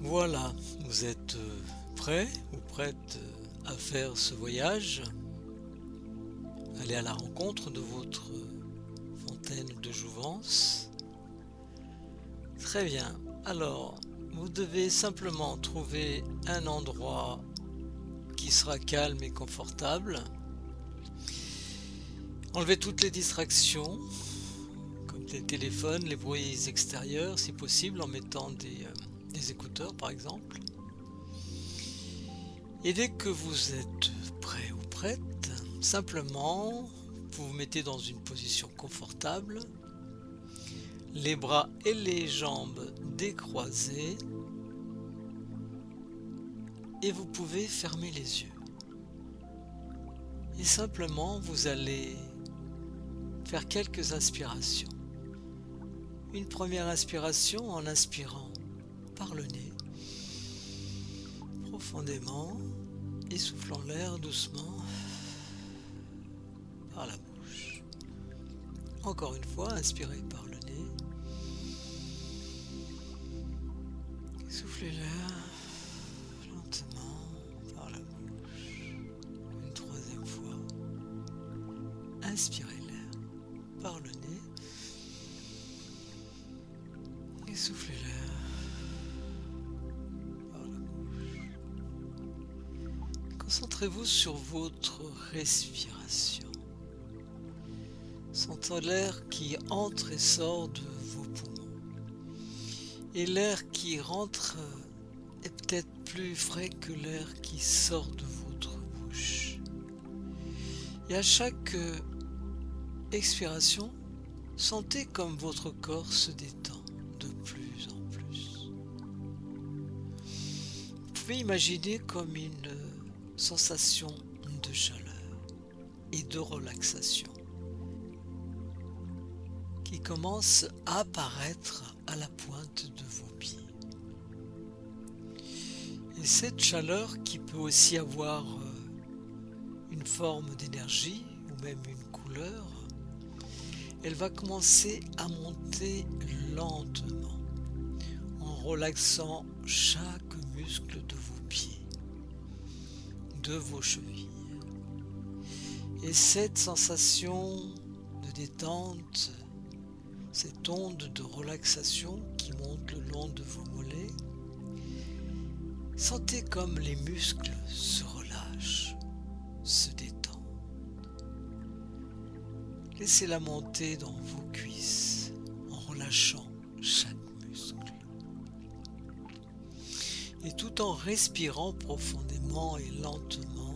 Voilà, vous êtes prêt ou prête à faire ce voyage, aller à la rencontre de votre fontaine de jouvence. Très bien, alors vous devez simplement trouver un endroit qui sera calme et confortable. Enlevez toutes les distractions, comme les téléphones, les bruits extérieurs, si possible, en mettant des écouteurs par exemple. Et dès que vous êtes prêt ou prête, simplement, vous vous mettez dans une position confortable, les bras et les jambes décroisés, et vous pouvez fermer les yeux. Et simplement, vous allez faire quelques inspirations. Une première inspiration en inspirant par le nez, profondément, et soufflant l'air doucement par la bouche. Encore une fois, inspirez par le nez. Soufflez l'air lentement par la bouche. Une troisième fois. Inspirez l'air par le nez. Et soufflez l'air par la bouche. Concentrez-vous sur votre respiration. Sentez l'air qui entre et sort de vos poumons. Et l'air qui rentre est peut-être plus frais que l'air qui sort de votre bouche. Et à chaque expiration, sentez comme votre corps se détend de plus en plus. Vous pouvez imaginer comme une sensation de chaleur et de relaxation qui commence à apparaître à la pointe de vos pieds. Et cette chaleur qui peut aussi avoir une forme d'énergie ou même une couleur, elle va commencer à monter lentement en relaxant chaque muscle de vos pieds, de vos chevilles. Et cette sensation de détente, cette onde de relaxation qui monte le long de vos mollets, sentez comme les muscles se relâchent, se détendent. Laissez-la monter dans vos cuisses en relâchant chaque muscle. Et tout en respirant profondément et lentement,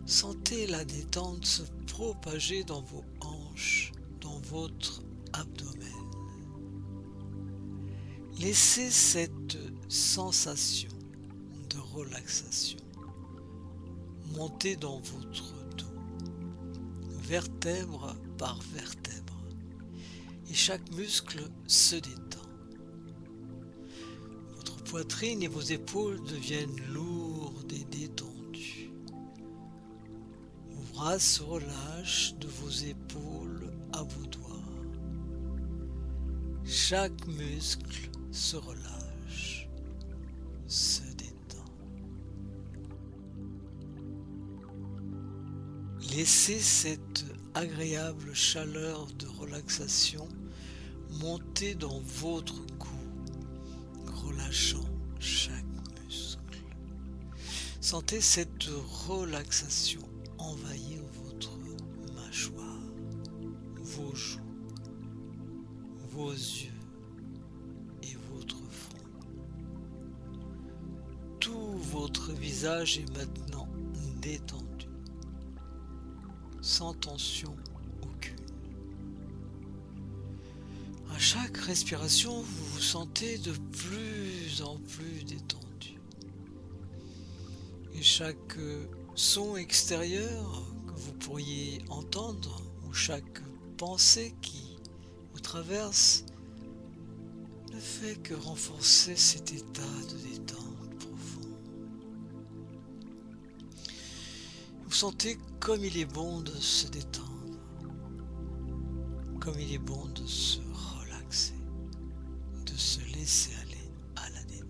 sentez la détente se propager dans vos hanches, dans votre abdomen. Laissez cette sensation de relaxation monter dans votre dos, vertèbre par vertèbre, et chaque muscle se détend. Votre poitrine et vos épaules deviennent lourdes et détendues. Vos bras se relâchent de vos épaules à vos doigts. Chaque muscle se relâche, se détend. Laissez cette agréable chaleur de relaxation monter dans votre cou, relâchant chaque muscle. Sentez cette relaxation envahir votre mâchoire, vos joues, vos yeux et votre front. Tout votre visage est maintenant détendu, sans tension aucune. À chaque respiration, vous vous sentez de plus en plus détendu. Et chaque son extérieur que vous pourriez entendre, ou chaque pensée qui vous traverse, ne fait que renforcer cet état de détente profond. Vous sentez comme il est bon de se détendre, comme il est bon de se relaxer, de se laisser aller à la détente.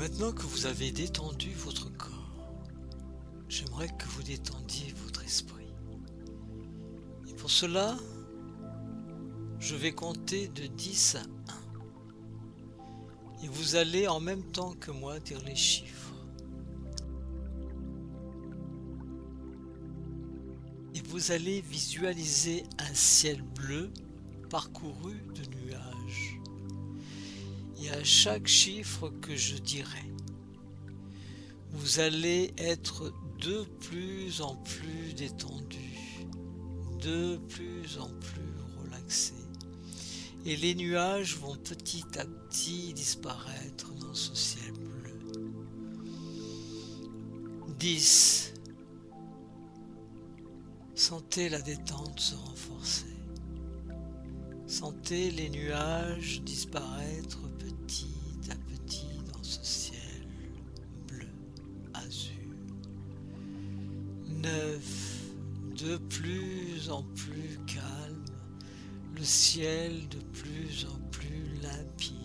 Maintenant que vous avez détendu votre corps, j'aimerais que vous détendiez votre esprit. Et pour cela, je vais compter de 10 à 1. Et vous allez en même temps que moi dire les chiffres. Et vous allez visualiser un ciel bleu parcouru de nuages. Et à chaque chiffre que je dirai, vous allez être de plus en plus détendu, de plus en plus relaxé. Et les nuages vont petit à petit disparaître dans ce ciel bleu. 10. Sentez la détente se renforcer. Sentez les nuages disparaître petit à petit dans ce ciel bleu azur. 9. De plus en plus calme, le ciel de plus en plus limpide.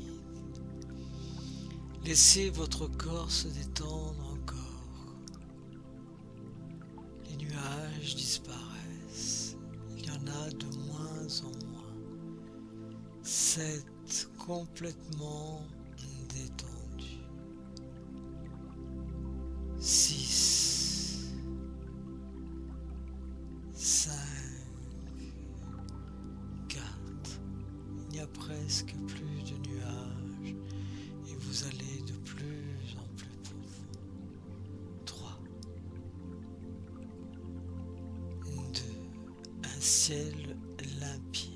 Laissez votre corps se détendre encore. Les nuages disparaissent. Il y en a de moins en moins. 7. Complètement détendu. 6. 5. 4. Il n'y a presque plus de nuages et vous allez de plus en plus profond. 3. 2. Un ciel limpide.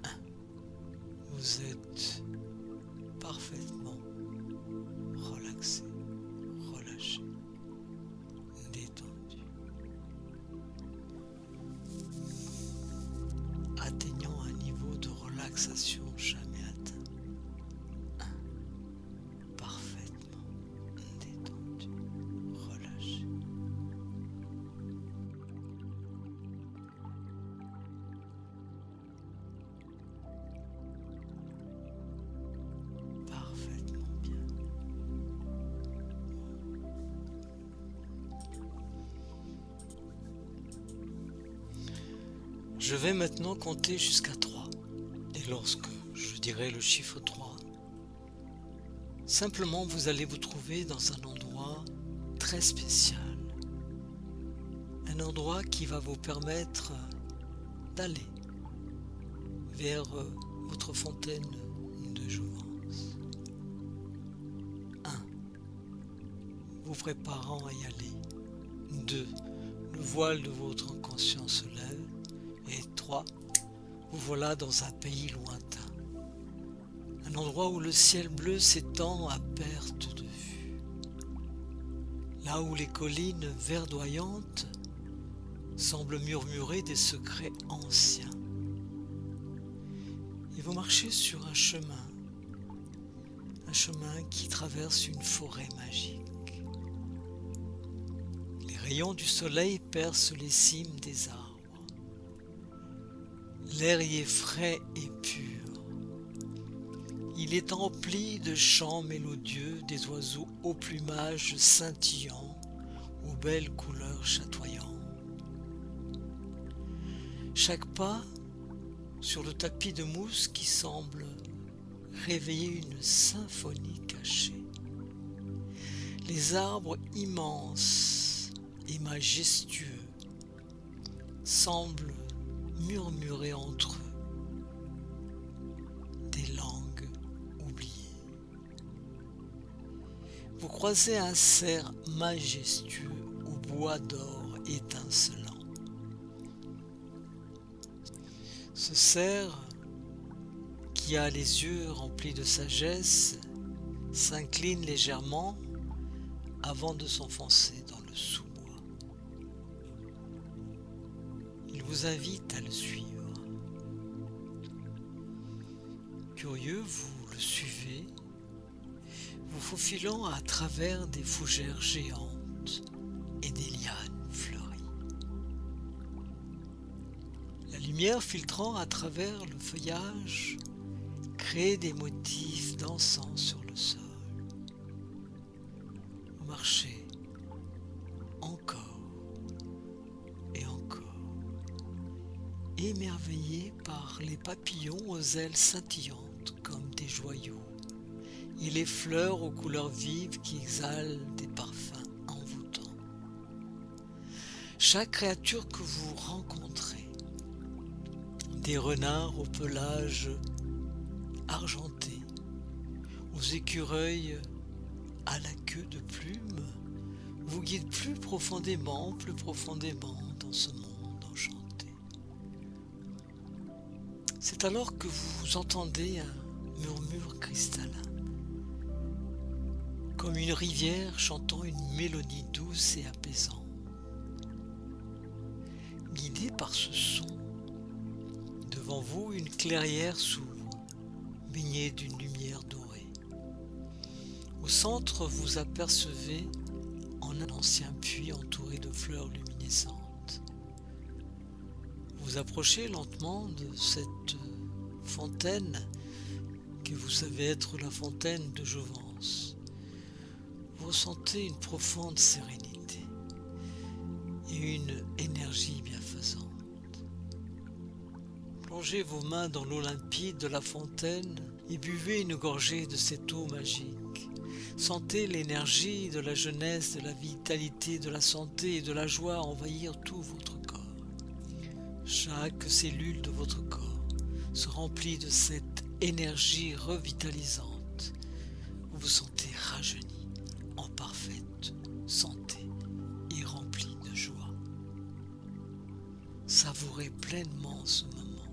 1. Vous êtes parfaitement relaxé, relâché, détendu. Atteignant un niveau de relaxation jamais atteint. 1. Parfaitement détendu, relâché. Parfaitement bien. Je vais maintenant compter jusqu'à 3. Et lorsque je dirai le chiffre 3, simplement vous allez vous trouver dans un endroit très spécial. Un endroit qui va vous permettre d'aller vers votre fontaine de jouvence. 1. Vous préparant à y aller. 2. Le voile de votre inconscient se lève. Et 3. Vous voilà dans un pays lointain. Un endroit où le ciel bleu s'étend à perte de vue. Là où les collines verdoyantes semblent murmurer des secrets anciens. Et vous marchez sur un chemin qui traverse une forêt magique. Les rayons du soleil percent les cimes des arbres. L'air y est frais et pur. Il est empli de chants mélodieux des oiseaux au plumage scintillant, aux belles couleurs chatoyantes. Chaque pas sur le tapis de mousse qui semble réveiller une symphonie cachée. Les arbres immenses et majestueux semblent murmurer entre eux des langues oubliées. Vous croisez un cerf majestueux au bois d'or étincelant. Ce cerf, qui a les yeux remplis de sagesse, s'incline légèrement avant de s'enfoncer dans le sous-bois. Il vous invite à le suivre. Curieux, vous le suivez, vous faufilant à travers des fougères géantes et des lianes fleuries. La lumière filtrant à travers le feuillage crée des motifs dansant sur le sol. marchez encore et encore, émerveillé par les papillons aux ailes scintillantes comme des joyaux et les fleurs aux couleurs vives qui exhalent des parfums envoûtants. Chaque créature que vous rencontrez, des renards au pelage argenté, aux écureuils à la queue de plumes, vous guide plus profondément dans ce monde enchanté. C'est alors que vous entendez un murmure cristallin, comme une rivière chantant une mélodie douce et apaisante. Guidé par ce son, devant vous une clairière s'ouvre, baignée d'une lumière dorée. Au centre, vous apercevez un ancien puits entouré de fleurs luminescentes. Vous approchez lentement de cette fontaine que vous savez être la fontaine de Jouvence. Vous ressentez une profonde sérénité et une énergie bienfaisante. Plongez vos mains dans l'eau limpide de la fontaine et buvez une gorgée de cette eau magique. Sentez l'énergie de la jeunesse, de la vitalité, de la santé et de la joie envahir tout votre corps. Chaque cellule de votre corps se remplit de cette énergie revitalisante. Vous vous sentez rajeuni, en parfaite santé et rempli de joie. Savourez pleinement ce moment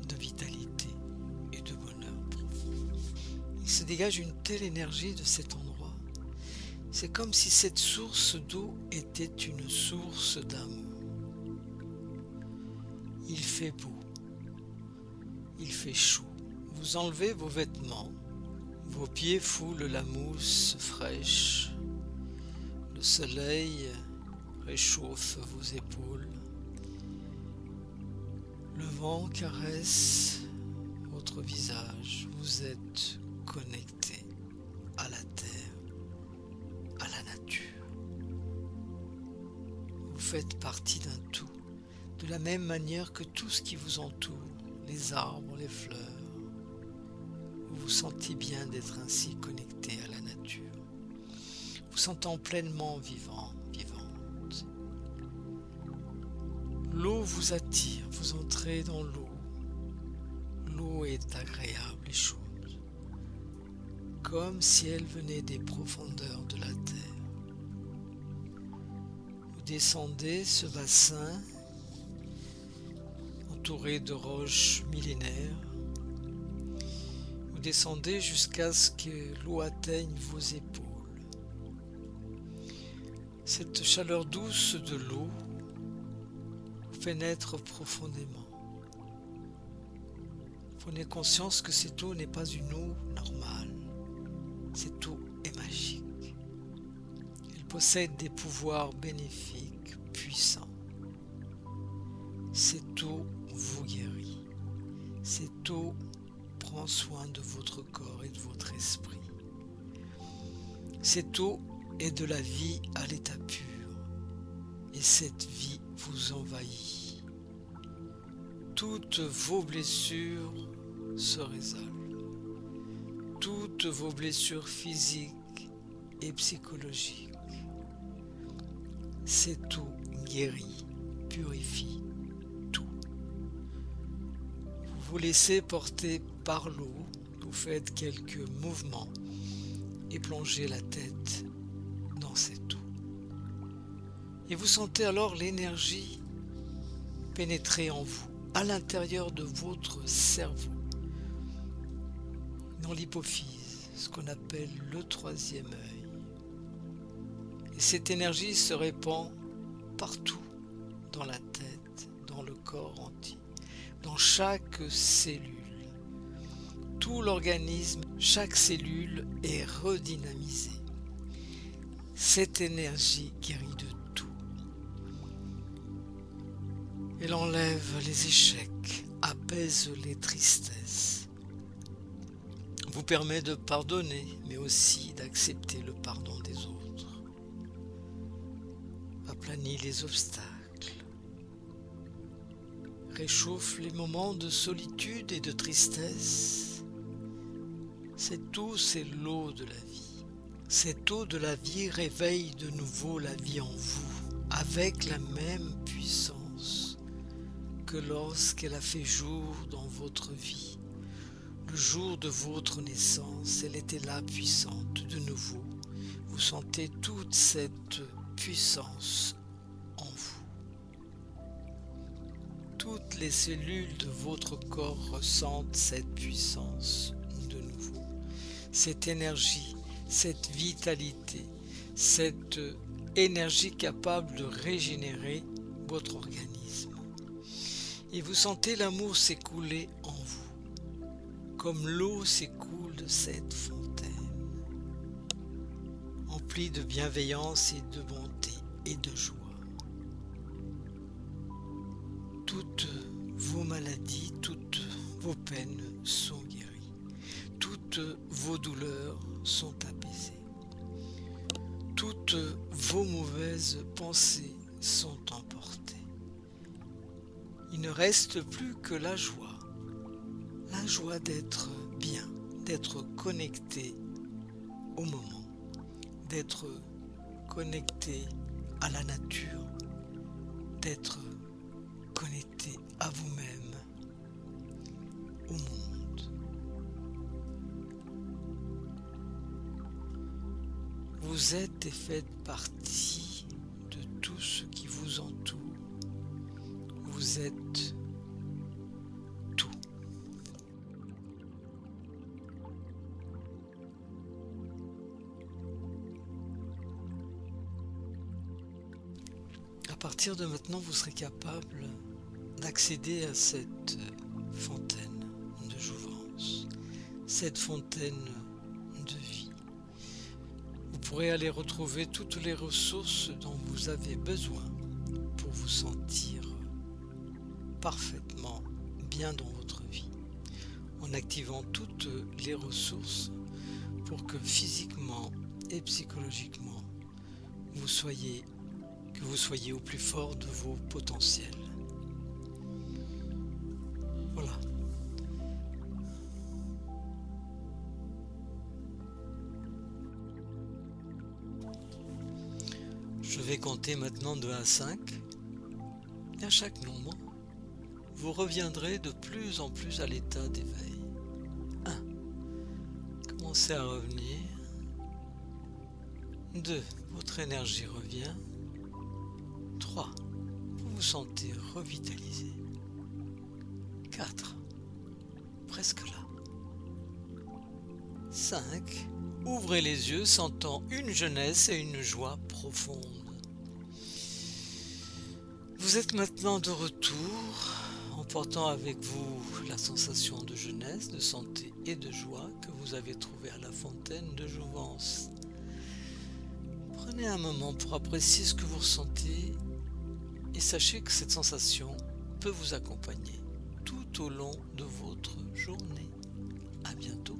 de vitalité et de bonheur pour vous. Il se dégage une telle énergie de cet endroit. C'est comme si cette source d'eau était une source d'amour. Il fait beau, il fait chaud. Vous enlevez vos vêtements, vos pieds foulent la mousse fraîche. Le soleil réchauffe vos épaules. Le vent caresse votre visage. Vous êtes connecté à la terre, à la nature. Vous faites partie d'un tout, de la même manière que tout ce qui vous entoure, les arbres, les fleurs. Vous vous sentez bien d'être ainsi connecté à la nature, vous sentant pleinement vivant, vivante. L'eau vous attire, vous entrez dans l'eau. L'eau est agréable et chaude, comme si elle venait des profondeurs de la terre. Vous descendez ce bassin entouré de roches millénaires. Vous descendez jusqu'à ce que l'eau atteigne vos épaules. Cette chaleur douce de l'eau vous pénètre profondément. Prenez conscience que cette eau n'est pas une eau normale. Cette eau est magique. Elle possède des pouvoirs bénéfiques, puissants. Cette eau vous guérit. Cette eau prend soin de votre corps et de votre esprit. Cette eau est de la vie à l'état pur. Et cette vie vous envahit. Toutes vos blessures se résolvent. Toutes vos blessures physiques et psychologiques. Cette eau guérit, purifie tout. Vous vous laissez porter par l'eau, vous faites quelques mouvements et plongez la tête dans cette eau. Et vous sentez alors l'énergie pénétrer en vous, à l'intérieur de votre cerveau, dans l'hypophyse, ce qu'on appelle le troisième œil. Et cette énergie se répand partout, dans la tête, dans le corps entier, dans chaque cellule. Tout l'organisme, chaque cellule est redynamisée. Cette énergie guérit de tout. Elle enlève les échecs, apaise les tristesses, vous permet de pardonner, mais aussi d'accepter le pardon des autres. Aplanit les obstacles. Réchauffe les moments de solitude et de tristesse. Cette eau, c'est l'eau de la vie. Cette eau de la vie réveille de nouveau la vie en vous, avec la même puissance que lorsqu'elle a fait jour dans votre vie. Le jour de votre naissance, elle était là puissante de nouveau. Vous sentez toute cette puissance en vous. Toutes les cellules de votre corps ressentent cette puissance de nouveau. Cette énergie, cette vitalité, cette énergie capable de régénérer votre organisme. Et vous sentez l'amour s'écouler en vous, comme l'eau s'écoule de cette fontaine, emplie de bienveillance et de bonté et de joie. Toutes vos maladies, toutes vos peines sont guéries, toutes vos douleurs sont apaisées, toutes vos mauvaises pensées sont emportées. Il ne reste plus que la joie d'être bien, d'être connecté au moment, d'être connecté à la nature, d'être connecté à vous-même, au monde. Vous êtes et faites partie de tout ce qui vous entoure. Vous êtes tout. À partir de maintenant, vous serez capable d'accéder à cette fontaine de jouvence, cette fontaine de vie. Vous pourrez aller retrouver toutes les ressources dont vous avez besoin pour vous sentir parfaitement bien dans votre vie, en activant toutes les ressources pour que physiquement et psychologiquement que vous soyez au plus fort de vos potentiels. Voilà. Je vais compter maintenant de 1 à 5, et à chaque nombre, vous reviendrez de plus en plus à l'état d'éveil. 1. Commencez à revenir. 2. Votre énergie revient. 3. Vous vous sentez revitalisé. 4. Presque là. 5. Ouvrez les yeux, sentant une jeunesse et une joie profonde. Vous êtes maintenant de retour, emportant avec vous la sensation de jeunesse, de santé et de joie que vous avez trouvée à la fontaine de jouvence. Prenez un moment pour apprécier ce que vous ressentez et sachez que cette sensation peut vous accompagner tout au long de votre journée. À bientôt.